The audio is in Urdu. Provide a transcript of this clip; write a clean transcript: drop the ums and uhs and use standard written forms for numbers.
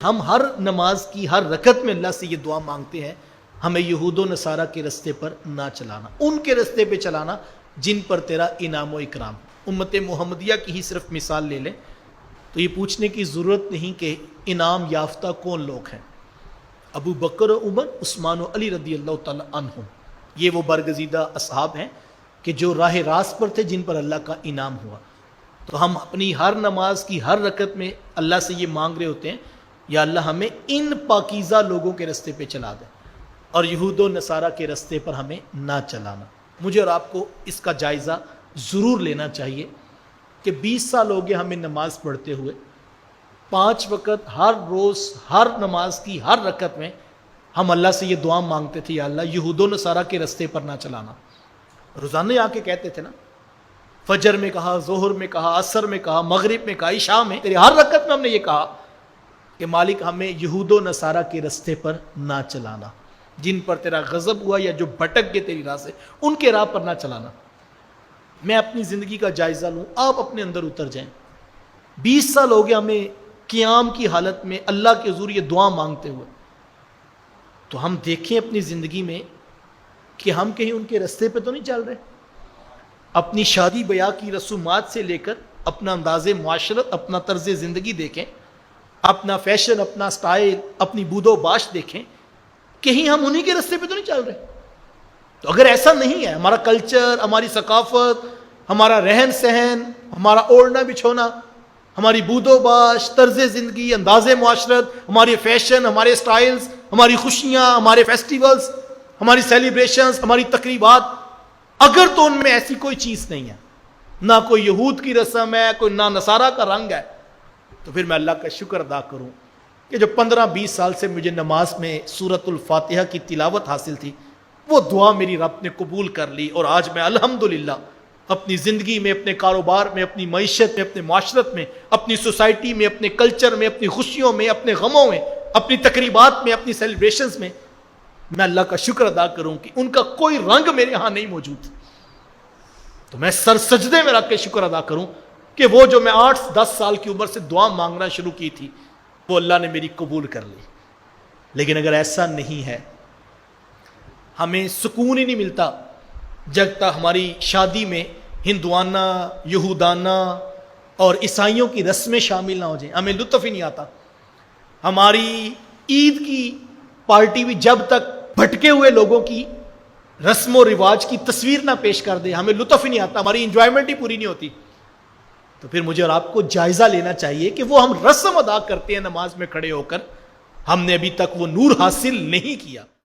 ہم ہر نماز کی ہر رکعت میں اللہ سے یہ دعا مانگتے ہیں، ہمیں یہود و نصارہ کے رستے پر نہ چلانا، ان کے رستے پہ چلانا جن پر تیرا انعام و اکرام۔ امت محمدیہ کی ہی صرف مثال لے لیں تو یہ پوچھنے کی ضرورت نہیں کہ انعام یافتہ کون لوگ ہیں۔ ابو بکر و عمر، عثمان و علی رضی اللہ تعالی عنہم، یہ وہ برگزیدہ اصحاب ہیں کہ جو راہ راست پر تھے، جن پر اللہ کا انعام ہوا۔ تو ہم اپنی ہر نماز کی ہر رکعت میں اللہ سے یہ مانگ رہے ہوتے ہیں، یا اللہ ہمیں ان پاکیزہ لوگوں کے رستے پہ چلا دے اور یہود و نصارہ کے رستے پر ہمیں نہ چلانا۔ مجھے اور آپ کو اس کا جائزہ ضرور لینا چاہیے کہ 20 سال ہو گئے ہمیں نماز پڑھتے ہوئے، 5 وقت ہر روز ہر نماز کی ہر رکعت میں ہم اللہ سے یہ دعا مانگتے تھے، یا اللہ یہود و نصارہ کے رستے پر نہ چلانا۔ روزانہ آ کے کہتے تھے نا، فجر میں کہا، ظہر میں کہا، عصر میں کہا، مغرب میں کہا، عشاء میں، تیری ہر رکعت میں ہم نے یہ کہا کہ مالک ہمیں یہود و نصارہ کے رستے پر نہ چلانا، جن پر تیرا غضب ہوا یا جو بھٹک گئے تیری راہ سے، ان کے راہ پر نہ چلانا۔ میں اپنی زندگی کا جائزہ لوں، آپ اپنے اندر اتر جائیں۔ 20 سال ہو گیا ہمیں قیام کی حالت میں اللہ کے حضور یہ دعا مانگتے ہوئے، تو ہم دیکھیں اپنی زندگی میں کہ ہم کہیں ان کے رستے پہ تو نہیں چل رہے۔ اپنی شادی بیاہ کی رسومات سے لے کر اپنا انداز معاشرت، اپنا طرز زندگی دیکھیں، اپنا فیشن، اپنا سٹائل، اپنی بود و باش دیکھیں، کہیں ہم انہی کے رستے پہ تو نہیں چل رہے۔ تو اگر ایسا نہیں ہے، ہمارا کلچر، ہماری ثقافت، ہمارا رہن سہن، ہمارا اوڑھنا بچھونا، ہماری بود و باش، طرز زندگی، انداز معاشرت، ہماری فیشن، ہمارے سٹائلز، ہماری خوشیاں، ہمارے فیسٹیولز، ہماری سیلیبریشنز، ہماری تقریبات، اگر تو ان میں ایسی کوئی چیز نہیں ہے، نہ کوئی یہود کی رسم ہے، کوئی نہ نصارہ کا رنگ ہے، تو پھر میں اللہ کا شکر ادا کروں کہ جو 15-20 سال سے مجھے نماز میں سورۃ الفاتحہ کی تلاوت حاصل تھی، وہ دعا میری رب نے قبول کر لی، اور آج میں الحمدللہ اپنی زندگی میں، اپنے کاروبار میں، اپنی معیشت میں، اپنے معاشرت میں، اپنی سوسائٹی میں، اپنے کلچر میں، اپنی خوشیوں میں، اپنے غموں میں، اپنی تقریبات میں، اپنی سیلیبریشنز میں میں اللہ کا شکر ادا کروں کہ ان کا کوئی رنگ میرے ہاں نہیں موجود۔ تو میں سر سجدے میں رکھ کے شکر ادا کروں کہ وہ جو میں 8-10 سال کی عمر سے دعا مانگنا شروع کی تھی، وہ اللہ نے میری قبول کر لی۔ لیکن اگر ایسا نہیں ہے، ہمیں سکون ہی نہیں ملتا جب تک ہماری شادی میں ہندوانہ، یہودانہ اور عیسائیوں کی رسمیں شامل نہ ہو جائیں، ہمیں لطف ہی نہیں آتا۔ ہماری عید کی پارٹی بھی جب تک بھٹکے ہوئے لوگوں کی رسم و رواج کی تصویر نہ پیش کر دے، ہمیں لطف ہی نہیں آتا، ہماری انجوائمنٹ ہی پوری نہیں ہوتی۔ تو پھر مجھے اور آپ کو جائزہ لینا چاہیے کہ وہ ہم رسم ادا کرتے ہیں نماز میں کھڑے ہو کر، ہم نے ابھی تک وہ نور حاصل نہیں کیا۔